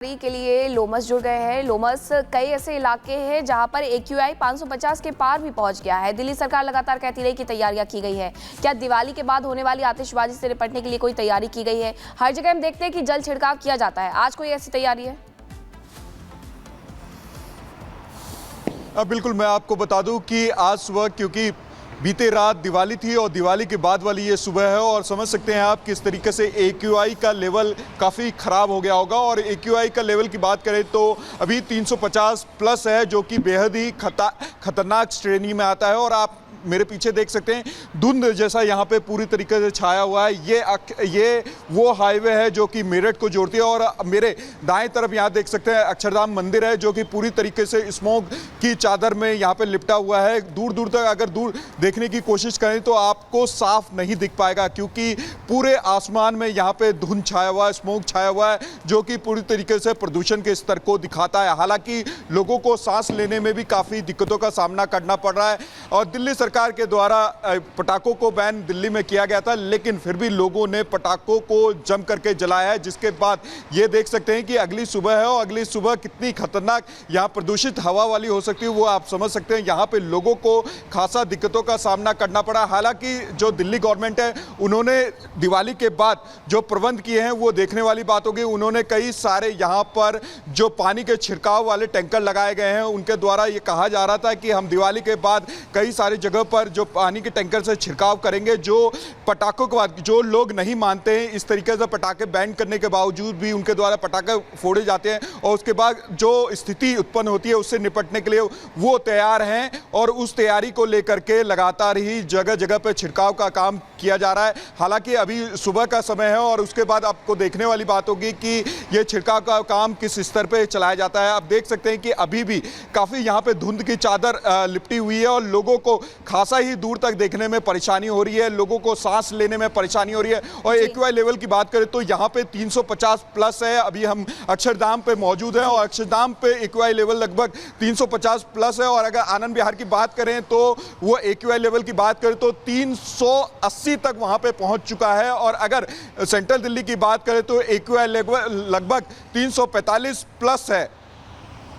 के लिए लोमस जुड़ गए हैं। लोमस कई ऐसे इलाके हैं जहां पर AQI 550 के पार भी पहुंच गया है। दिल्ली सरकार लगातार कहती रही कि तैयारियां की गई है। क्या दिवाली के बाद होने वाली आतिशबाजी से निपटने के लिए कोई तैयारी की गई है? हर जगह हम देखते हैं कि जल छिड़काव किया जाता है। आज कोई ऐसी तैयारी है? बिल्कुल, मैं आपको बता दूं कि आज सुबह, क्योंकि बीते रात दिवाली थी और दिवाली के बाद वाली ये सुबह है, और समझ सकते हैं आप किस तरीके से AQI का लेवल काफ़ी ख़राब हो गया होगा। और AQI का लेवल की बात करें तो अभी 350 प्लस है, जो कि बेहद ही खतरनाक श्रेणी में आता है। और आप मेरे पीछे देख सकते हैं धुंध जैसा यहाँ पे पूरी तरीके से छाया हुआ है। ये वो हाईवे है जो कि मेरठ को जोड़ती है। और मेरे दाएं तरफ यहाँ देख सकते हैं अक्षरधाम मंदिर है, जो कि पूरी तरीके से स्मोक की चादर में यहाँ पे लिपटा हुआ है। दूर दूर तक अगर दूर देखने की कोशिश करें तो आपको साफ नहीं दिख पाएगा, क्योंकि पूरे आसमान में यहाँ पे धुंध छाया हुआ है, स्मोक छाया हुआ है, जो कि पूरी तरीके से प्रदूषण के स्तर को दिखाता है। हालांकि लोगों को सांस लेने में भी काफ़ी दिक्कतों का सामना करना पड़ रहा है। और दिल्ली सरकार के द्वारा पटाखों को बैन दिल्ली में किया गया था, लेकिन फिर भी लोगों ने पटाखों को जम करके जलाया है। जिसके बाद ये देख सकते हैं कि अगली सुबह है, और अगली सुबह कितनी खतरनाक यहाँ प्रदूषित हवा वाली हो सकती है वो आप समझ सकते हैं। यहाँ पे लोगों को खासा दिक्कतों का सामना करना पड़ा। हालांकि जो दिल्ली गवर्नमेंट है, उन्होंने दिवाली के बाद जो प्रबंध किए हैं वो देखने वाली बात होगी। उन्होंने कई सारे यहाँ पर जो पानी के छिड़काव वाले टैंकर लगाए गए हैं, उनके द्वारा ये कहा जा रहा था कि हम दिवाली के बाद कई सारी जगह पर जो पानी के टैंकर से छिड़काव करेंगे। जो पटाखों के बाद जो लोग नहीं मानते हैं, इस तरीके से पटाखे बैन करने के बावजूद भी उनके द्वारा पटाखे फोड़े जाते हैं, और उसके बाद जो स्थिति उत्पन्न होती है उससे निपटने के लिए वो तैयार हैं। और उस तैयारी को लेकर के लगातार ही जगह जगह पर छिड़काव का काम किया जा रहा है। हालांकि अभी सुबह का समय है, और उसके बाद आपको देखने वाली बात होगी कि ये छिड़काव का काम किस स्तर पर चलाया जाता है। आप देख सकते हैं कि अभी भी काफ़ी यहाँ पे धुंध की चादर लिपटी हुई है, और लोगों को खासा ही दूर तक देखने में परेशानी हो रही है, लोगों को सांस लेने में परेशानी हो रही है। और AQI लेवल की बात करें तो यहाँ पे 350 प्लस है। अभी हम अक्षरधाम पे मौजूद हैं, और अक्षरधाम पे AQI लेवल लगभग 350 प्लस है। और अगर आनंद विहार की बात करें तो वो AQI लेवल की बात करें तो 380 तक वहाँ पे पहुँच चुका है। और अगर सेंट्रल दिल्ली की बात करें तो AQI लगभग 345 प्लस है।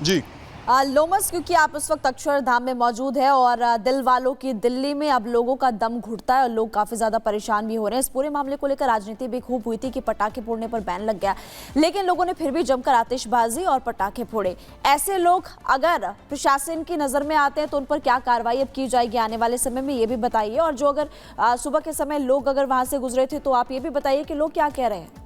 जी लोमस, क्योंकि आप उस वक्त अक्षरधाम में मौजूद है और दिल वालों की दिल्ली में अब लोगों का दम घुटता है और लोग काफ़ी ज़्यादा परेशान भी हो रहे हैं। इस पूरे मामले को लेकर राजनीति भी खूब हुई थी कि पटाखे फोड़ने पर बैन लग गया, लेकिन लोगों ने फिर भी जमकर आतिशबाजी और पटाखे फोड़े। ऐसे लोग अगर प्रशासन की नज़र में आते हैं तो उन पर क्या कार्रवाई अब की जाएगी आने वाले समय में, ये भी बताइए। और जो अगर सुबह के समय लोग अगर वहाँ से गुजरे थे तो आप ये भी बताइए कि लोग क्या कह रहे हैं।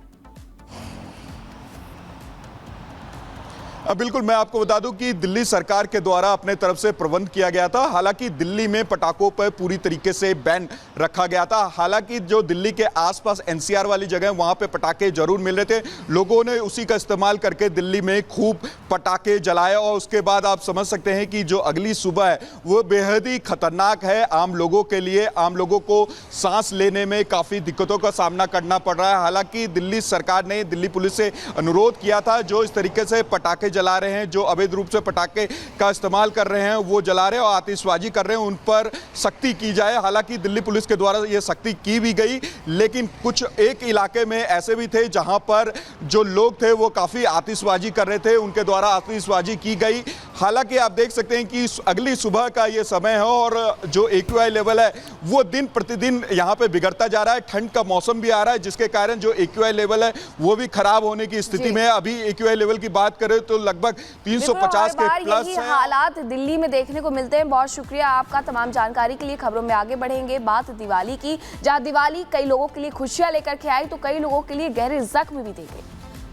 बिल्कुल, मैं आपको बता दूं कि दिल्ली सरकार के द्वारा अपने तरफ से प्रबंध किया गया था। हालांकि दिल्ली में पटाखों पर पूरी तरीके से बैन रखा गया था। हालांकि जो दिल्ली के आसपास NCR वाली जगह वहां पे पटाखे जरूर मिल रहे थे, लोगों ने उसी का इस्तेमाल करके दिल्ली में खूब पटाखे जलाए। और उसके बाद आप समझ सकते हैं कि जो अगली सुबह है वो बेहद ही खतरनाक है आम लोगों के लिए। आम लोगों को सांस लेने में काफ़ी दिक्कतों का सामना करना पड़ रहा है। हालांकि दिल्ली सरकार ने दिल्ली पुलिस से अनुरोध किया था, जो इस तरीके से पटाखे जला रहे हैं, जो अवैध रूप से पटाखे का इस्तेमाल कर रहे हैं, वो जला रहे हैं और आतिशबाजी कर रहे हैं, उन पर सख्ती की जाए। हालांकि दिल्ली पुलिस के द्वारा ये सख्ती की भी गई, लेकिन कुछ एक इलाके में ऐसे भी थे जहां पर जो लोग थे वो काफ़ी आतिशबाजी कर रहे थे, उनके द्वारा आतिशबाजी की गई। हालांकि आप देख सकते हैं कि अगली सुबह का ये समय है, और जो AQI लेवल है वो दिन प्रतिदिन यहाँ पे बिगड़ता जा रहा है। ठंड का मौसम भी आ रहा है, जिसके कारण जो AQI लेवल है वो भी खराब होने की स्थिति में है। अभी AQI लेवल की बात करें तो लगभग 350 के प्लस है। हालात दिल्ली में देखने को मिलते हैं। बहुत शुक्रिया आपका तमाम जानकारी के लिए। खबरों में आगे बढ़ेंगे। बात दिवाली की, जहां दिवाली कई लोगों के लिए खुशियां लेकर के आई तो कई लोगों के लिए गहरे जख्म भी दे गई।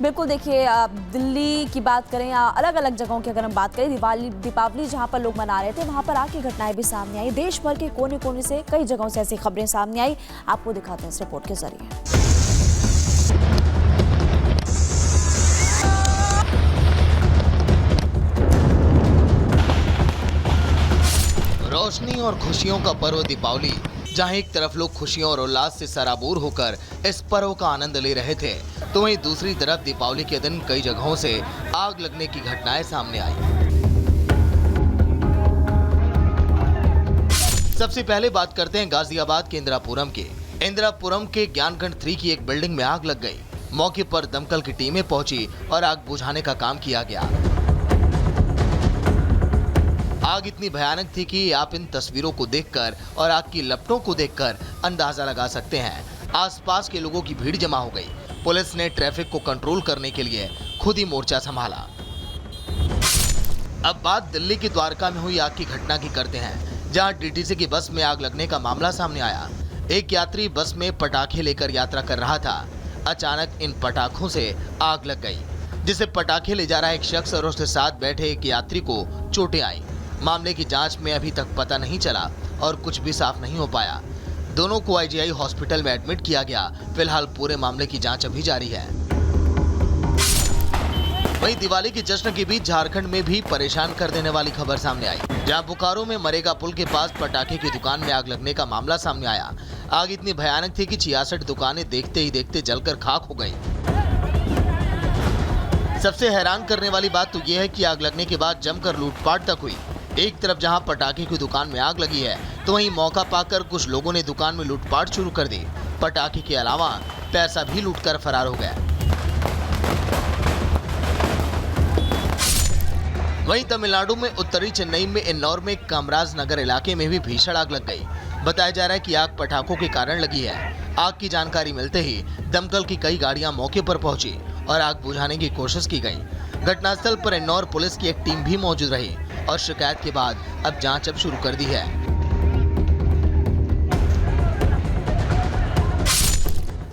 बिल्कुल, देखिए दिल्ली की बात करें या अलग अलग जगहों की अगर हम बात करें, दीपावली जहां पर लोग मना रहे थे वहां पर आग की घटनाएं भी सामने आई। देश भर के कोने कोने से कई जगहों से ऐसी खबरें सामने आई। आपको दिखाते हैं इस रिपोर्ट के जरिए। रोशनी और खुशियों का पर्व दीपावली, जहां एक तरफ लोग खुशियों और उल्लास से सराबोर होकर इस पर्व का आनंद ले रहे थे, तो वहीं दूसरी तरफ दीपावली के दिन कई जगहों से आग लगने की घटनाएं सामने आई। सबसे पहले बात करते हैं गाजियाबाद के इंदिरापुरम के ज्ञानखंड 3 की एक बिल्डिंग में आग लग गई। मौके पर दमकल की टीमें पहुंची और आग बुझाने का काम किया गया। आग इतनी भयानक थी कि आप इन तस्वीरों को देखकर और आग की लपटों को देखकर अंदाजा लगा सकते हैं। आसपास के लोगों की भीड़ जमा हो गई। पुलिस ने ट्रैफिक को कंट्रोल करने के लिए खुद ही मोर्चा संभाला। अब बात दिल्ली की द्वारका में हुई आग की घटना की करते हैं, जहां डीटीसी की बस में आग लगने का मामला सामने आया। एक यात्री बस में पटाखे लेकर यात्रा कर रहा था। अचानक इन पटाखों से आग लग गई, जिसे पटाखे ले जा रहा एक शख्स और उसके साथ बैठे एक यात्री को चोटें आई। मामले की जांच में अभी तक पता नहीं चला और कुछ भी साफ नहीं हो पाया। दोनों को आईजीआई हॉस्पिटल में एडमिट किया गया। फिलहाल पूरे मामले की जांच अभी जारी है। वहीं दिवाली के जश्न के बीच झारखंड में भी परेशान कर देने वाली खबर सामने आई, जहां बोकारो में मरेगा पुल के पास पटाखे की दुकान में आग लगने का मामला सामने आया। आग इतनी भयानक थी कि 66 दुकानें देखते ही देखते जलकर खाक हो गई। सबसे हैरान करने वाली बात तो यह है कि आग लगने के बाद जमकर लूटपाट तक हुई। एक तरफ जहां पटाखे की दुकान में आग लगी है, तो वहीं मौका पाकर कुछ लोगों ने दुकान में लूटपाट शुरू कर दी। पटाखे के अलावा पैसा भी लूटकर फरार हो गया। वहीं तमिलनाडु में उत्तरी चेन्नई में इन्नौर में कामराज नगर इलाके में भी भीषण आग लग गई। बताया जा रहा है कि आग पटाखों के कारण लगी है। आग की जानकारी मिलते ही दमकल की कई गाड़ियां मौके पर पहुंची और आग बुझाने की कोशिश की गई। घटनास्थल पर इन्नौर पुलिस की एक टीम भी मौजूद रही और शिकायत के बाद अब जांच शुरू कर दी है।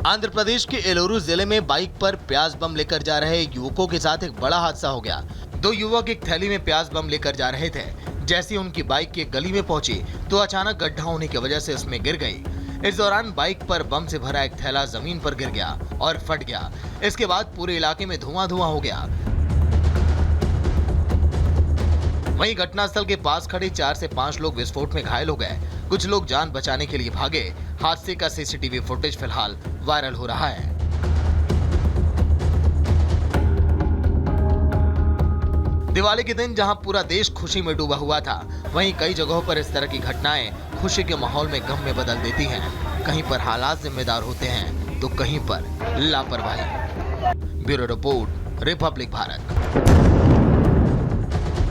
आंध्र प्रदेश के एलोरू जिले में बाइक पर प्याज बम लेकर जा रहे युवकों के साथ एक बड़ा हादसा हो गया। दो युवक एक थैली में प्याज बम लेकर जा रहे थे। जैसे उनकी बाइक की गली में पहुंची तो अचानक गड्ढा होने की वजह से इसमें गिर गई। इस दौरान बाइक पर बम से भरा एक थैला जमीन पर गिर गया और फट गया। इसके बाद पूरे इलाके में धुआं हो गया। वहीं घटनास्थल के पास खड़े 4 से 5 लोग विस्फोट में घायल हो गए। कुछ लोग जान बचाने के लिए भागे। हादसे का सीसीटीवी फुटेज फिलहाल वायरल हो रहा है। दिवाली के दिन जहां पूरा देश खुशी में डूबा हुआ था, वहीं कई जगहों पर इस तरह की घटनाएं खुशी के माहौल में गम में बदल देती हैं। कहीं पर हालात जिम्मेदार होते हैं तो कहीं पर लापरवाही। Bureau report, Republic Bharat.